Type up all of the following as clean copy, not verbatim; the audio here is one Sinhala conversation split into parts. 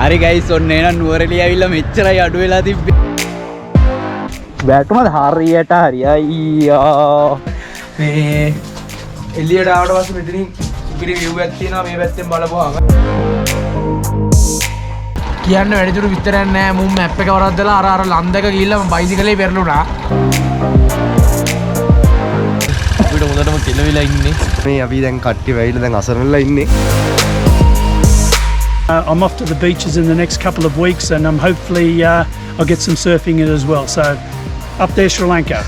හරි ගයිස් ඔන්න එහෙනම් නුවරඑළිය ඇවිල්ලා මෙච්චරයි අඩු වෙලා තිබ්බේ. වැටුමද හරියට හරියයි අයියා. මේ එළියට ආවට පස්සේ මෙතනින් ඉගිරි view එකක් තියෙනවා මේ පැත්තෙන් බලපුවාම. කියන්න වැඩිදුර විතරක් නැහැ. මුන් මැප් එක වරද්දලා අර ලන්දක ගිහිල්ලා මම බයිසිකලේ පෙරළුණා. අපිට හොඳටම කෙලවිලා ඉන්නේ. මේ අපි දැන් කට්ටිය වෙයිලා දැන් අසරණලා ඉන්නේ. I'm off to the beaches in the next couple of weeks and hopefully I'll get some surfing in as well. So up there Sri Lanka.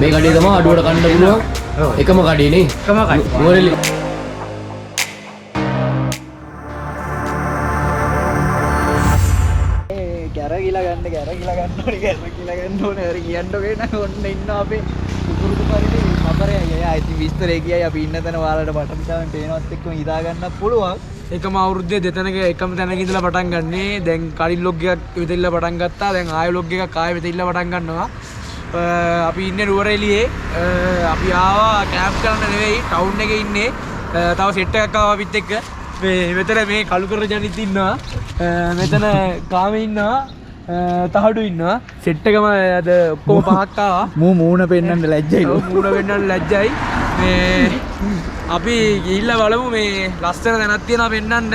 මේ කඩේ තමයි අඩුවට කන්න පුළුවන් එකම කඩේ නේ. එකම කඩේ. නුවරඑළිය. ගැරගිලා ගන්න ඕනේ හරි කියන්න ඕනේ නේද ඔන්න ඉන්න අපේ කුරුදු පරිදි අපරේ අයියා ඉතින් විස්තරේ කියයි අපි ඉන්න තැන ඔයාලට බටන් තාවෙන් පේනවත් එක්කම හිතා ගන්න පුළුවන්. එකම අවුරුද්දේ දෙතැනක එකම තැනක ඉඳලා පටන් ගන්නේ. දැන් කලින් ලොග් එකක් විතරිල්ල පටන් ගත්තා. දැන් ආයෙ ලොග් එකක් ආයෙ විතරිල්ල පටන් ගන්නවා. අපි ඉන්නේ නුවරඑළියේ. අපි ආවා කැම්ප් කරන්න නෙවෙයි ටවුන් එකේ ඉන්නේ. තව සෙට් එකක් ආවා අපිත් එක්ක. මෙතන මේ කළු කර ජනිත් ඉන්නවා. මෙතන කාමේ ඉන්නවා. තහඩු ඉන්නවා. සෙට් එකම අද ඔක්කොම පහක් ආවා. මූණ පෙන්නන්න ලැජ්ජයි. ඔව් මූණ පෙන්නන්න ලැජ්ජයි. මේ අපි ගිහිල්ලා බලමු මේ ලස්සන තැනක් තියෙනවා පෙන්නන්න.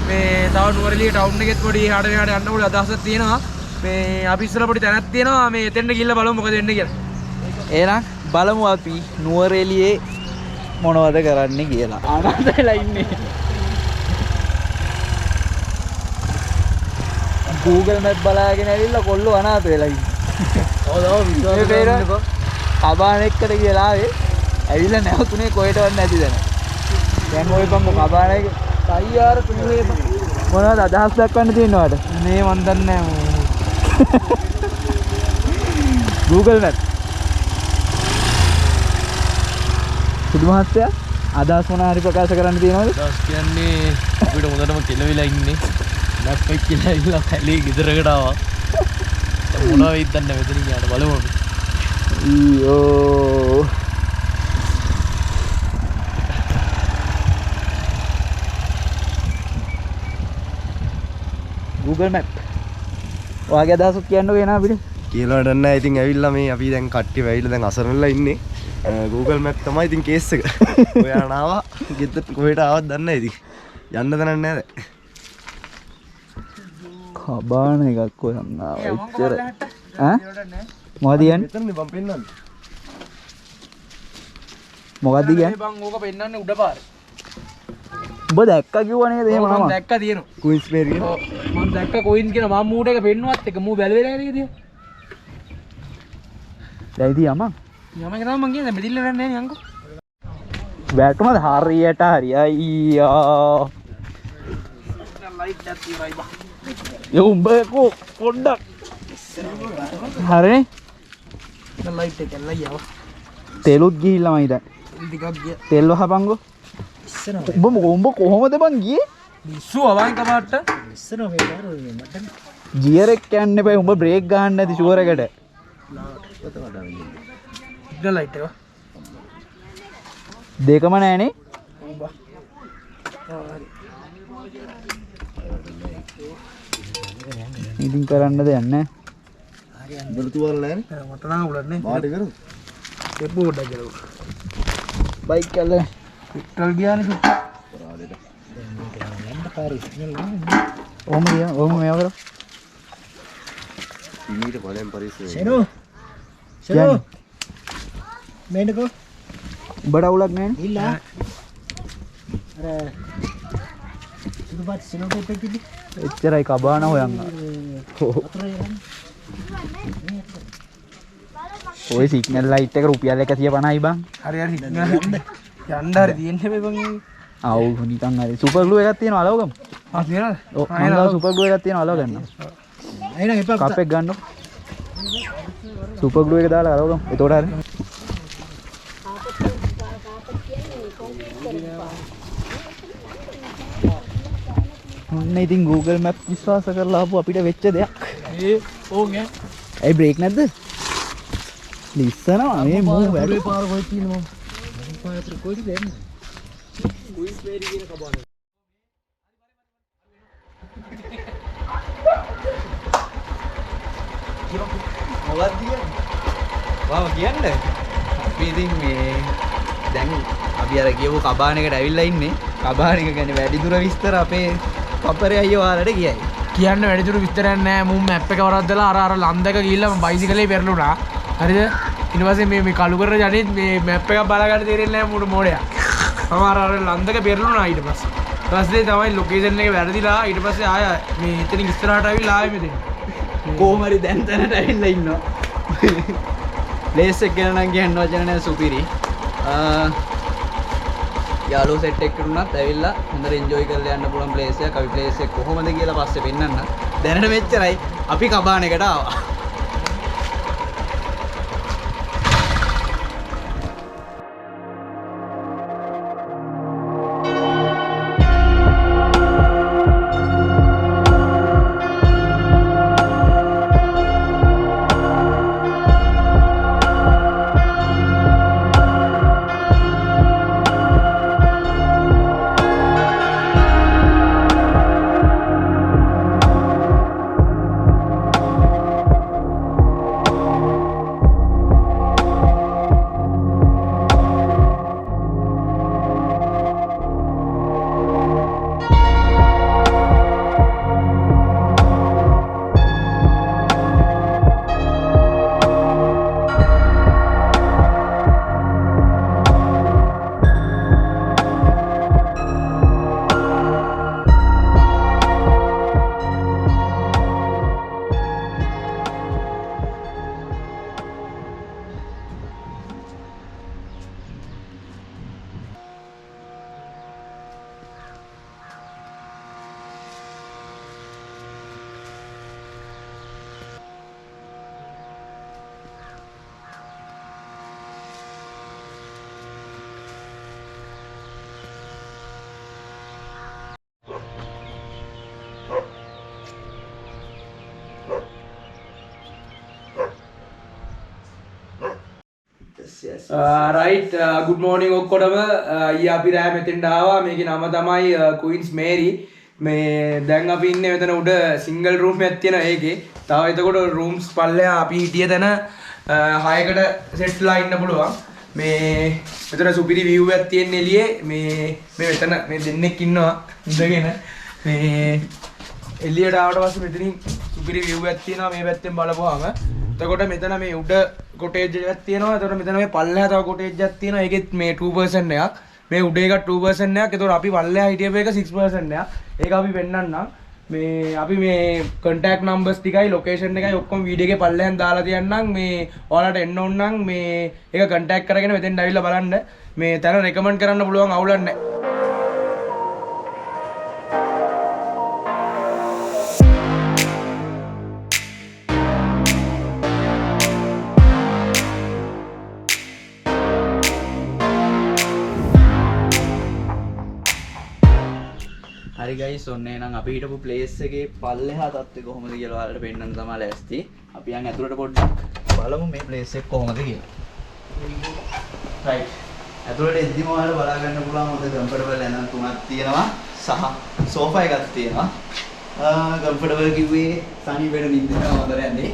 මේ තව නුවරඑළිය ටවුන් එකෙත් පොඩි එහාට මෙහාට යන්න ඕනේ අදහසක් තියෙනවා. මේ අපි ඉස්සර පොඩි තැනක් තියෙනවා. මේ එතෙන්ට ගිහිල්ලා බලමු මොකද වෙන්නේ කියලා. එහෙනම් බලමු අපි නුවරඑළියේ මොනවද කරන්නේ කියලා. ආනන්දලා ඉන්නේ. Google Map බලාගෙන ඇවිල්ලා කොල්ලෝ අනාථ වෙලා ඉන්නේ. ඔව් විශ්වාස කරන්නකෝ. කබාන එක්කට කියලා ආවේ. ඇවිල්ලා නැවතුනේ කොහෙටවත් නැති දැන. දැන් ඔය පම්ම කබාන එක තයාර තුනේ මොනවද අදහස් දක්වන්න තියෙනවද? මේ මන් දන්නේ නැහැ. Google Map. සුදු මහත්තයා අදහස් මොනවා හරි ප්‍රකාශ කරන්න තියෙනවද? දවස් කියන්නේ අපිට හොඳටම කෙලවිලා ඉන්නේ. මැප් එක කියලා ඉල්ල පැලේ ගෙදරකට ආවා. මොනවා වෙයිද දන්නේ මෙතනින් යන්න බලමු අපි. ඊයෝ Google Map. ඔයාගේ අදහසක් කියන්නකෝ එනවා අපිට. කියලා වැඩක් නැහැ. ඉතින් ඇවිල්ලා මේ අපි දැන් කට්ටිය වෙයිලා දැන් අසරණලා ඉන්නේ. Google Map තමයි ඉතින් කේස් එක. ඔයා නාවා ගෙදර කොහෙට ආවද දන්නේ නැහැ ඉතින්. යන්න දන්නේ නැහැ. කබාන එකක් හොයන්න ආවා එච්චර. ඈ? මොකද කියන්නේ? මෙතනනේ මම පෙන්නන්නේ. මොකද්ද කියන්නේ? බං ඕක පෙන්නන්නේ උඩ පාරේ. උඹ දැක්කා කිව්වා නේද එහෙම මම නම? දැක්කා තියෙනවා. කුයින්ස් මේර් කියන. ඔව් මම දැක්කා කොයින්ස් කියන මම මූට එක පෙන්නුවත් එක මූ බැලුවේ නැහැ නේද? දැන් ඉතින් යමන්. යම එක තමයි මං කියන්නේ මෙදිල්ල රන්නේ නැහැ නේ අංකෝ. වැටුමද හරියට හරියයි අයියා. ලයිට් එකක් තියෙනවා බං. උඹ පොඩ්ඩක් හරිනේ ලයිට් එක ඇල්ලයි ආවා. තෙලුත් ගිහිල්ලා මම හිතන්නේ ටිකක් ගියා. තෙල් වහපන්කෝ ඉස්සන උඹ කොහොමද බං ගියේ මිස්සු අවං කපාට ඉස්සන මේ පාර මට ජියර් එක යන්න එපා උඹ බ්‍රේක් ගහන්න නැති ෂුවර් එකට ලයිට් එක දෙකම නෑනේ ඉතින් කරන්න දෙයක් නැහැ බලතු වල නැහැ මට නම් උලන්නේ මාට කරු ඒ බෝඩ් එක ගලව බයික් එක පෙට්‍රල් ගියානේ ඕම ගියා ඕම මේව කරා ඉමීට බලෙන් පරිස්සම ෂෙනෝ ෂෙනෝ මේනකෝ උඹට අවුලක් නැහැනේ ඉල්ලා අර සුදුපත් ෂෙනෝ දෙපෙක් කිව්වේ එච්චරයි කබාන හොයන්න ඔය සිග්නල් ලයිට් එක රුපියල් 150යි බං හරි හරි යන්න හරි තියෙන්නේ මේ බං ආව් නිකන් හරි සුපර් ග්ලූ එකක් තියෙනවා අලව ගමු ආ තියනද ඔව් මම සුපර් ග්ලූ එකක් තියෙනවා අලව ගන්න එහෙනම් එපා කප් එක ගන්නකො සුපර් ග්ලූ එක දාලා අලව ගමු එතකොට හරි ඔන්න ඉතින් Google Map විශ්වාස කරලා ආපු අපිට වෙච්ච දෙයක් ඒ ඕගේ ඇයි බ්‍රේක් නැද්ද ලිස්සනවා මේ මූ වැඩ පාර කොහෙද තියෙන්නේ මම පාර කොහෙද දෙන්නේ කුයින්ස් මේරි කියන කබාන. මොකක්ද කියන්නේ? වාම කියන්නේ. අපි ඉතින් මේ දැන් අපි අර කියපු කබාන එකට ඇවිල්ලා ඉන්නේ. කබාන එක ගැන වැඩිදුර විස්තර අපේ කපරේ අයියෝ ඔයාලට කියයි. කියන්න වැඩිදුර විස්තරයක් නැහැ. මුන් මැප් එක වරද්දලා අර ලන්දක ගිහිල්ලා මම බයිසිකලේ පෙරළුණා. හරිද? ඊට පස්සේ මේ කළු කරන ජනිත් මේ මැප් එකක් බලාගන්න තේරෙන්නේ නැහැ මුඩ මොඩයක්. මම අර ලන්දක පෙරළුණා ඊට පස්සේ. ඊට පස්සේ තමයි ලොකේෂන් එක වැරදිලා ඊට පස්සේ ආය මේ එතනින් ඉස්සරහට ආවිල්ලා ආවේ මෙතන. කොහොම හරි දැන් තැනට ඇවිල්ලා ඉන්නවා. ප්ලේස් එක ගැන නම් කියන්න වචන නැහැ සුපිරි. යාළුවෝ සෙට් එකකට උනත් ඇවිල්ලා හොඳට එන්ජොයි කරලා යන්න පුළුවන් ප්ලේස් එකක්. අපි ප්ලේස් එක කොහොමද කියලා පස්සේ පෙන්නන්න. දැනට මෙච්චරයි. අපි කබාන එකට ආවා. රයිට් ගුඩ් මෝර්නිං ඔක්කොටම ඊ අපි රෑ මෙතෙන්ට ආවා. මේකේ නම තමයි කුයින්ස් මේරි. මේ දැන් අපි ඉන්නේ මෙතන උඩ සිංගල් රූම් එකක් තියෙනවා ඒකේ. තව එතකොට රූම්ස් පල්ලෙහා අපි හිටිය තැන 6කට සෙට්ලා ඉන්න පුළුවන්. මේ මෙතන සුපිරි view එකක් තියෙන එළියේ මේ මෙතන මේ දෙන්නෙක් ඉන්නවා ඉඳගෙන. මේ එළියට ආවට පස්සේ මෙතනින් සුපිරි view එකක් තියෙනවා මේ පැත්තෙන් බලපුවාම. එතකොට මෙතන මේ උඩ කොටේජ් එකක් තියෙනවා. එතකොට මෙතන මේ පල්ලෙහා තව කොටේජ් එකක් තියෙනවා. ඒකෙත් මේ 2% එකක්. මේ උඩ එක 2% එකක්. එතකොට අපි පල්ලෙහා හිටියපු එක 6% එකක්. ඒක අපි පෙන්නන්නම්. මේ අපි මේ contact numbers ටිකයි location එකයි ඔක්කොම වීඩියෝ එකේ පල්ලෙහාන් දාලා තියන්නම්. මේ ඔයාලට එන්න ඕන නම් මේ ඒක contact කරගෙන මෙතෙන් ඇවිල්ලා බලන්න. මේ තැන recommend කරන්න පුළුවන් අවුලක් නැහැ. හරි ගයිස් ඔන්න එහෙනම් අපි හිටපු ප්ලේස් එකේ පල්ලෙහා තත්ත්වය කොහොමද කියලා ඔයාලට පෙන්නන්න තමයි ලෑස්ති. අපි යන් ඇතුළට පොඩ්ඩක් බලමු මේ ප්ලේස් එක කොහොමද කියලා. රයිට්. ඇතුළට එද්දිම ඔයාලට බලා ගන්න පුළුවන් හොඳ කම්ෆර්ටබල් ඇඳන් තුනක් තියෙනවා සහ සෝෆා එකක් තියෙනවා. කම්ෆර්ටබල් කිව්වේ සනීපෙට නිදිනවා හොඳට ඇඳේ.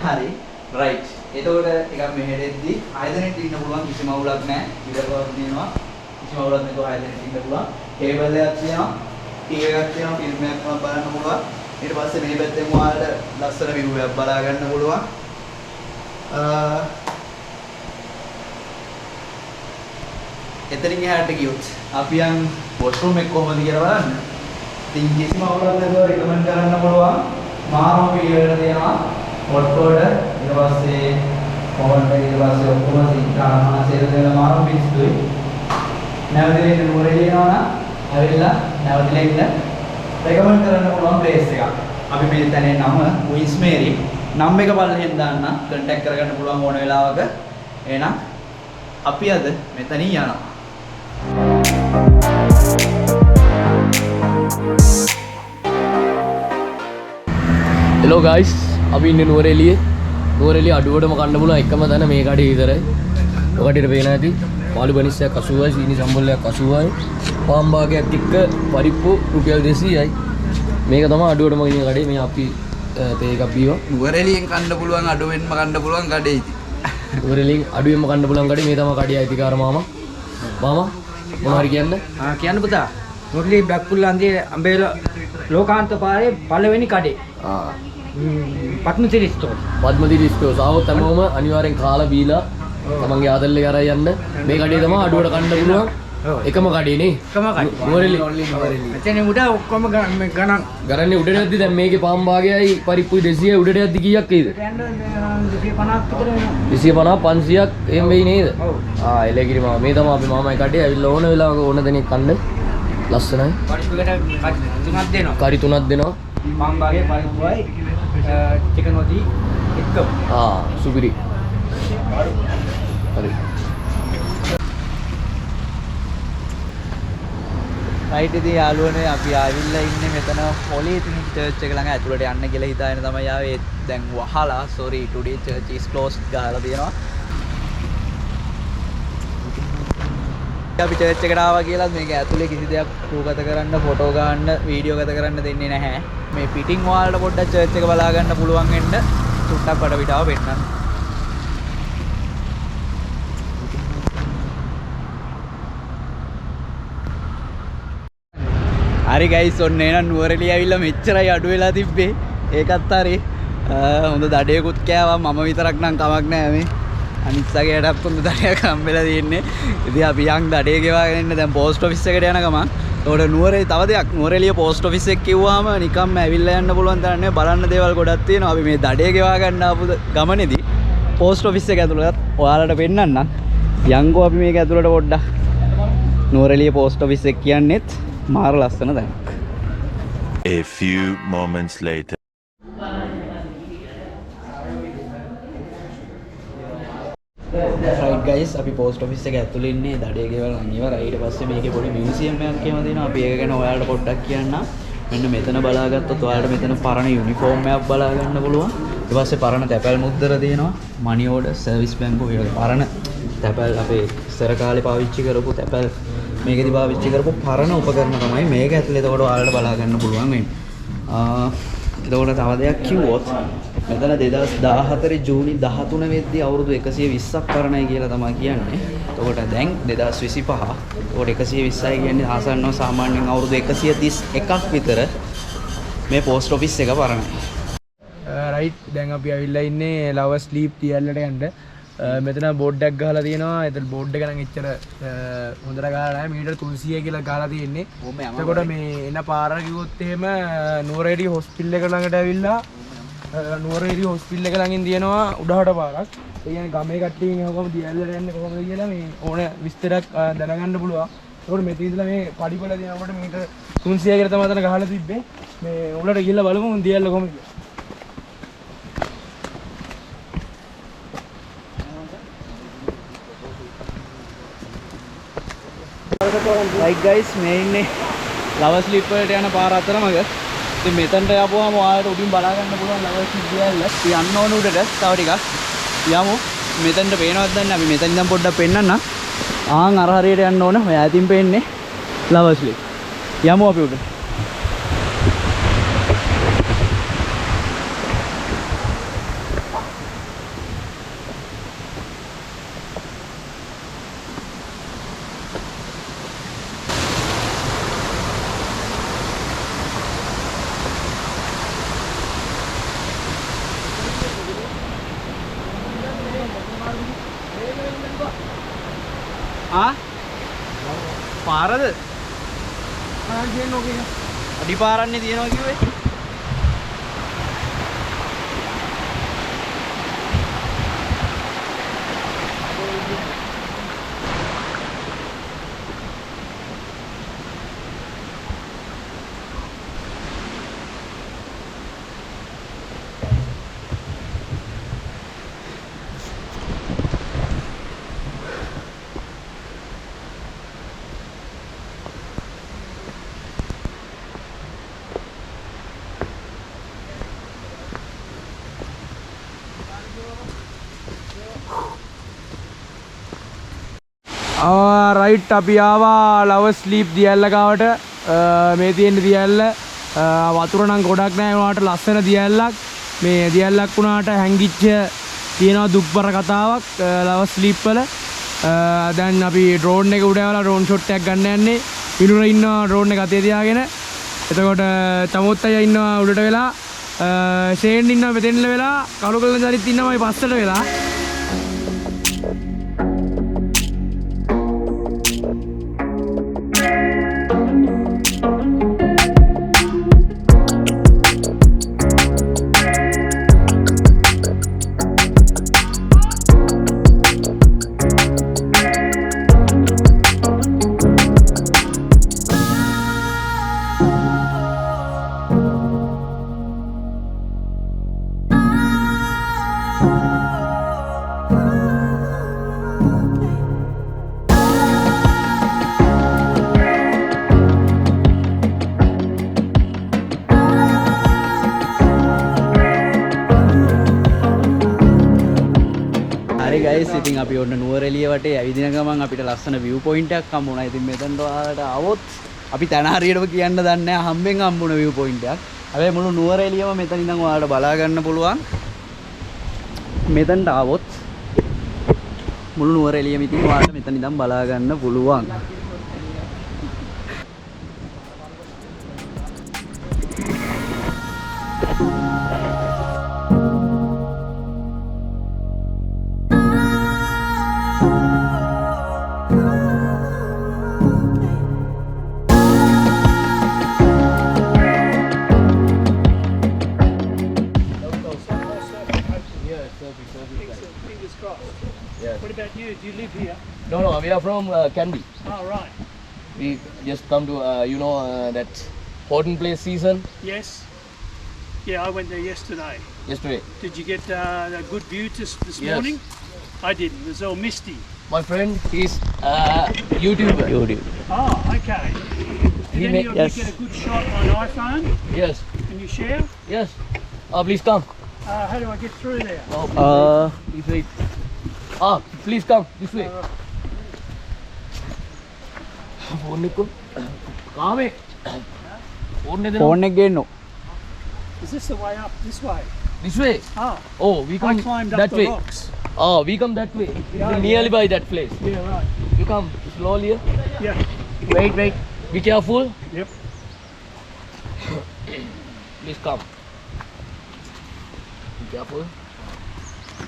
හරි. රයිට්. එතකොට ටිකක් මෙහෙට එද්දි 6 දෙනෙක් ඉන්න පුළුවන් කිසිම අවුලක් නැහැ. ඉඩකඩ තියෙනවා. කිසිම අවුලක් නැතුව 6 දෙනෙක් ඉන්න පුළුවන්. ටේබල් එකක් තියෙනවා, ටීවී එකක් තියෙනවා, ෆිල්ම් එකක් බලන්න පුළුවන්. ඊට පස්සේ මේ පැත්තෙන් ඔයාලට ලස්සන view එකක් බලා ගන්න පුළුවන්. එතනින් එහාට ගියොත් අපි යන් වොෂ්රූම් එක කොහොමද කියලා බලන්න. ඉතින් කිසිම අවුලක් නැතුව රෙකමන්ඩ් කරන්න පුළුවන්. මාරම පිළිවෙලට තියෙනවා. හොට් වෝටර් ඊට පස්සේ කොහොමද ඊට පස්සේ ඔක්කොම සිතාන සේද දෙන මාරම පිස්සුයි. නැවතිලා ඉන්න නුවරඑළිය යනවා නම් ඇවිල්ලා නැවතිලා ඉන්න රෙකමන්ඩ් කරන්න පුළුවන් ප්ලේස් එකක්. අපි මේ තැනේ නම කුයින්ස් මේරි. නම් එක බලහෙන් දාන්න කන්ටැක්ට් කරගන්න පුළුවන් ඕන වෙලාවක. එහෙනම් අපි අද මෙතනින් යනවා. හෙලෝ ගයිස් අපි ඉන්නේ නුවරඑළියේ. නුවරඑළිය අඩුවටම කන්න පුළුවන් එකම තැන මේ කඩේ විතරයි. ඔකටිට පේන ඇති. පාලු බනිස්සයක් 80යි, සීනි සම්බොල්ලයක් 80යි, පාන් භාගයක් එක්ක පරිප්පු රුපියල් 200යි. මේක තමයි අඩුවටම ගෙනියන කඩේ. මේ අපි තේ එකක් බීවා. නුවරඑළියෙන් කන්න පුළුවන් අඩුවෙන්ම කන්න පුළුවන් කඩේ ඉතින්. නුවරඑළියෙන් අඩුවෙන්ම කන්න පුළුවන් කඩේ මේ තමයි කඩේ අයිතිකාර මාමා. මාමා මොනවා හරි කියන්න? කියන්න පුතා මුරලි බැක්පුල්ලන්දී අම්බේල ලෝකාන්ත පාරේ පළවෙනි කඩේ. පත්මතිරි ස්ටෝර්. පත්මතිරි ස්ටෝර්. ආවොත් හැමෝම අනිවාර්යෙන් කාලා බීලා තමන්ගේ ආදල්ලේ කරා යන්න. මේ කඩේ තමයි අඩුවට කන්න පුළුවන්. එකම කඩේ නේ. එකම කඩේ. නුවරඑළි. මෙතන උඩ ඔක්කොම ගණන්නේ උඩට යද්දි දැන් මේකේ පාන් භාගයයි පරිප්පුයි 200යි උඩට යද්දි කීයක් එයිද? 250 500ක් එහෙම වෙයි නේද? ඔව්. එලගිරි මාමා මේ තමයි අපි මාමායි කඩේ ඇවිල්ලා ඕන වෙලාවක ඕන දෙනෙක් කන්න. ලස්සනයි. පරිප්පුකට තුනක් දෙනවා. කරි තුනක් දෙනවා. පාන් භාගයේ පරිප්පුවයි චිකන් වදී එක්කම. සුපිරි. හරි. රයිට් ඉතින් යාළුවනේ අපි ආවිල්ලා ඉන්නේ මෙතන හොලේ තියෙන චර්ච් එක ළඟ ඇතුළට යන්න කියලා හිතාගෙන තමයි ආවේ. දැන් වහලා sorry today church is closed ගහලා තියෙනවා. අපි චර්ච් එකට ආවා කියලා මේක ඇතුලේ කිසි දෙයක් ෆෝකස් කරන්න, ෆොටෝ ගන්න, වීඩියෝ ගත කරන්න දෙන්නේ නැහැ. මේ පිටින් වලට පොඩ්ඩක් චර්ච් එක බලා ගන්න පුළුවන් වෙන්න චුට්ටක් පඩ විඩාව පෙන්නන්න. හරි ගයිස් ඔන්න එහෙනම් නුවරඑළිය ඇවිල්ලා මෙච්චරයි අඩු වෙලා තිබ්බේ. ඒකත් හරි. හොඳ දඩේකුත් කෑවා. මම විතරක් නම් කමක් නැහැ මේ. අනිත් සගයටත් හොඳ දඩයක් හම්බෙලා තියෙන්නේ. ඉතින් අපි යන් දඩේ ගෙවාගෙන ඉන්න දැන් පෝස්ට් ඔෆිස් එකට යන ගමන්. ඒකට නුවරඑළිය තව දෙයක් නුවරඑළිය පෝස්ට් ඔෆිස් එක කිව්වම නිකම්ම ඇවිල්ලා යන්න පුළුවන් තරම් නෙවෙයි බලන්න දේවල් ගොඩක් තියෙනවා. අපි මේ දඩේ ගෙවා ගන්න ආපු ගමනේදී පෝස්ට් ඔෆිස් එක ඇතුළට ඔයාලට පෙන්නන්නම්. යන්කෝ අපි මේක ඇතුළට පොඩ්ඩක්. නුවරඑළිය පෝස්ට් ඔෆිස් එක කියන්නේත් මාර ලස්සන දැනක්. A few moments later. right guys අපි post office එක ඇතුළේ ඉන්නේ දඩේ ගෙවල් නම් ඉවරයි. ඊට පස්සේ මේකේ පොඩි මියුසියම් එකක් එහෙම තියෙනවා. අපි ඒක ගැන ඔයාලට පොඩ්ඩක් කියන්නම්. මෙන්න මෙතන බලාගත්තොත් ඔයාලට මෙතන පරණ යුනිෆෝම් එකක් බලා ගන්න පුළුවන්. ඊට පස්සේ පරණ තැපැල් මුද්දර තියෙනවා. money order service bank ඔය පරණ තැපැල් අපේ ඉස්සර කාලේ පාවිච්චි කරපු තැපැල් මේකෙදි පාවිච්චි කරපු පරණ උපකරණ තමයි මේක ඇතුලේ. එතකොට ඔයාලට බලා ගන්න පුළුවන් වෙන්නේ. එතකොට තව දෙයක් කිව්වොත් මෙතන 2014 ජූනි 13 වෙද්දී අවුරුදු 120ක් පරණයි කියලා තමයි කියන්නේ. එතකොට දැන් 2025. එතකොට 120යි කියන්නේ ආසන්නව සාමාන්‍යයෙන් අවුරුදු 131ක් විතර මේ පෝස්ට් ඔෆිස් එක පරණයි. රයිට් දැන් අපි ඇවිල්ලා ඉන්නේ ලවර් ස්ලීප් තියල්ලට යන්න. මෙතන බෝඩ් එකක් ගහලා තියෙනවා. ඒතර බෝඩ් එක නම් එච්චර හොඳට ගහලා නැහැ. මීටර් 300 කියලා ගහලා තියෙන්නේ. එතකොට මේ එන පාර කිව්වොත් එහෙම නුවරඑළිය හොස්පිටල් එක ළඟට ඇවිල්ලා නුවරඑළිය හොස්පිටල් එක ළඟින් තියෙනවා උඩහට පාරක්. ඒ කියන්නේ ගමේ කට්ටියන් කොහොමද දියල්ලට යන්නේ කොහොමද කියලා මේ ඕන විස්තරයක් දැනගන්න පුළුවන්. ඒකට මෙතන ඉඳලා මේ පඩිපල දිනනකොට මීටර් 300 කියලා තමයි අතන ගහලා තිබ්බේ. මේ උඩට ගිහිල්ලා බලමු දියල්ල කොහොමද කියලා. right guys මේ ඉන්නේ ලවර් ස්ලිප් වලට යන පාර අතරමඟ. ඉතින් මෙතනට යපුවාම ඔයාලට උඩින් බලා ගන්න පුළුවන් ලවර් ස්ලිප් ගියල්ල. අපි යන්න ඕන උඩට තව ටිකක් යමු. මෙතනට පේනවද දන්නේ අපි මෙතන ඉඳන් පොඩ්ඩක් පෙන්නන්න. ආන් අර හරියට යන්න ඕන. ඔය ඈතින් පේන්නේ ලවර් ස්ලිප්. යමු අපි උඩ. පාරද? අඩි පාරන්නේ තියනවා කිව්වේ. රයිට් අපි ආවා ලවස් ස්ලීප් දියැල්ල ගාවට. මේ තියෙන දියැල්ල වතුර නම් ගොඩක් නැහැ වුණාට ලස්සන දියැල්ලක්. මේ දියැල්ලක් වුණාට හැංගිච්ච තියෙනවා දුක්බර කතාවක් ලවස් ස්ලීප් වල. දැන් අපි ඩ්‍රෝන් එක උඩ යවලා ඩ්‍රෝන් ෂොට් එකක් ගන්න යන්නේ. පිනුර ඉන්නවා ඩ්‍රෝන් එක අතේ තියාගෙන. එතකොට තමොත් අයියා ඉන්නවා උඩට වෙලා. ෂේන් ඉන්නවා මෙතෙන්ල වෙලා. කළු කළු දරිත් ඉන්නවා මේ පස්සට වෙලා. ගයිස් ඉතින් අපි ඔන්න නුවරඑළිය වටේ ඇවිදින ගමන් අපිට ලස්සන view point එකක් හම්බුණා. ඉතින් මෙතනට ආවට આવොත් අපි තන හරියටම කියන්න දන්නේ නැහැ හම්බෙන් හම්බුණ view point එකක්. හැබැයි මුළු නුවරඑළියම මෙතන ඉඳන් ඔයාලට බලා ගන්න පුළුවන්. මෙතනට આવොත් මුළු නුවරඑළියම ඉතින් ඔයාලට මෙතන ඉඳන් බලා ගන්න පුළුවන්. What about you? Do you live here? No, we are from Canby. Oh, right. We just come to, that Horton Place season Yes. Yeah, I went there yesterday. yesterday. Did you get a good view this Yes. morning? I didn't. It was all misty. My friend, he's YouTuber. Oh, okay. Did any of yes. you get a good shot on iPhone? Yes, Can you share? yes. Please come. How do I get through there? Please wait. Please come this way. Phone nikko. Kaame. Phone ne dena. Phone එක ගේන්න. Is this the way up? This way? This way. Oh, Oh, we I come climbed up that the way. rocks. Oh, we come that way. We're nearly by that place. Yeah, right. You come slowly. Yeah. Wait. Be careful. Yep. Please come. Be careful.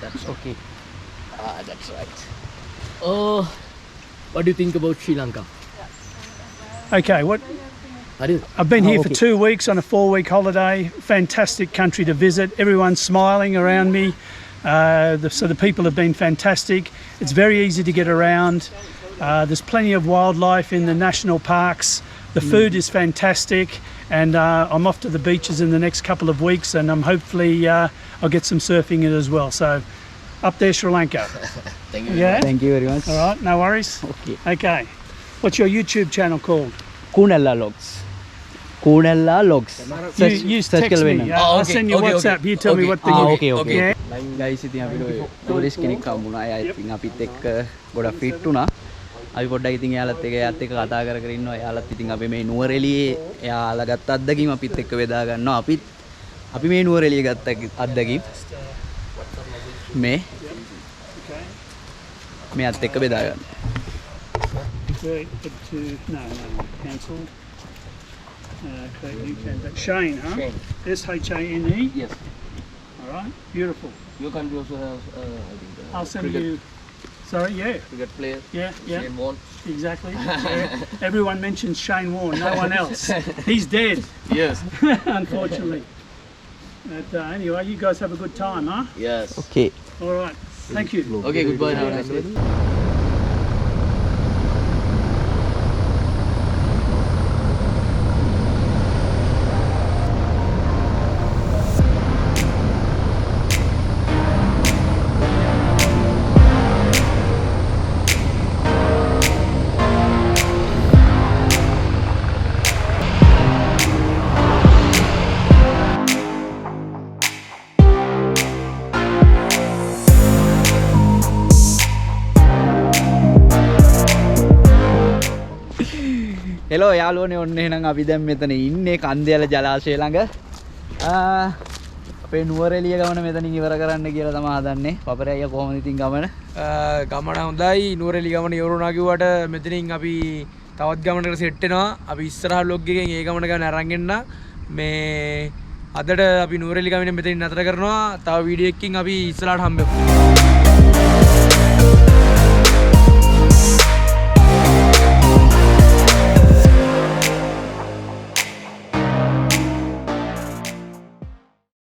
That's okay. That's right. Oh, what do you think about Sri Lanka? Okay, what? I've been here for 2 weeks on a 4-week holiday. Fantastic country to visit. Everyone's smiling around me. So the people have been fantastic. It's very easy to get around. There's plenty of wildlife in the national parks. The food is fantastic, and I'm off to the beaches in the next couple of weeks, and hopefully I'll get some surfing in as well. So up there, Sri Lanka. Thank you. Yeah. Thank you very much. All right. No worries. Okay. Okay. What's your YouTube channel called? Kunella Logs. Kunella Logs. You text me. Oh, I'll okay, send you okay, WhatsApp. okay. You tell me Okay. what the okay. Yeah. Guys ඉතින් අපිට පොලිස් කෙනෙක් හම්බුණා. එයා ඉතින් අපිත් එක්ක ගොඩක් ෆිට වුණා. අපි පොඩ්ඩක් ඉතින් එයාලත් එක්ක කතා කර ඉන්නවා. එයාලත් ඉතින් අපි මේ නුවරඑළියේ එයාලා ගත්ත අත්දැකීම් අපිත් එක්ක බෙදා ගන්නවා. අපි මේ නුවරඑළියේ ගත්ත අත්දැකීම් මේ අත් එක්ක බෙදා ගන්නවා. No, cancel. Create new campaign. Shane, huh? Shane. SHANE. Yes. All right. Beautiful. Your country also has, I think, I'll send cricket, you. Sorry. Yeah. cricket player. Yeah. Shane Warne. Exactly. Yeah. Everyone mentions Shane Warne. No one else. He's dead, Yes. unfortunately. But anyway, you guys have a good time, huh? Yes. Okay. All right. Thank you. Okay. Goodbye. Have a nice day. Hello යාළුවනේ ඔන්න එහෙනම් අපි දැන් මෙතන ඉන්නේ කන්දේල ජලාශය ළඟ. අපේ නුවරඑළිය ගමන මෙතනින් ඉවර කරන්න කියලා තමයි හදන්නේ. පපරේ අයියා කොහොමද ඉතින් ගමන? ගමන හොඳයි. නුවරඑළිය ගමන ඉවරුණා කිව්වට මෙතනින් අපි තවත් ගමනකට සෙට් වෙනවා. අපි ඉස්සරහ vlog එකෙන් ඒ ගමන ගන්න අරන් එන්න. මේ අදට අපි නුවරඑළිය ගමනේ මෙතනින් නතර කරනවා. තව වීඩියෝ එකකින් අපි ඉස්සරහට හම්බෙමු.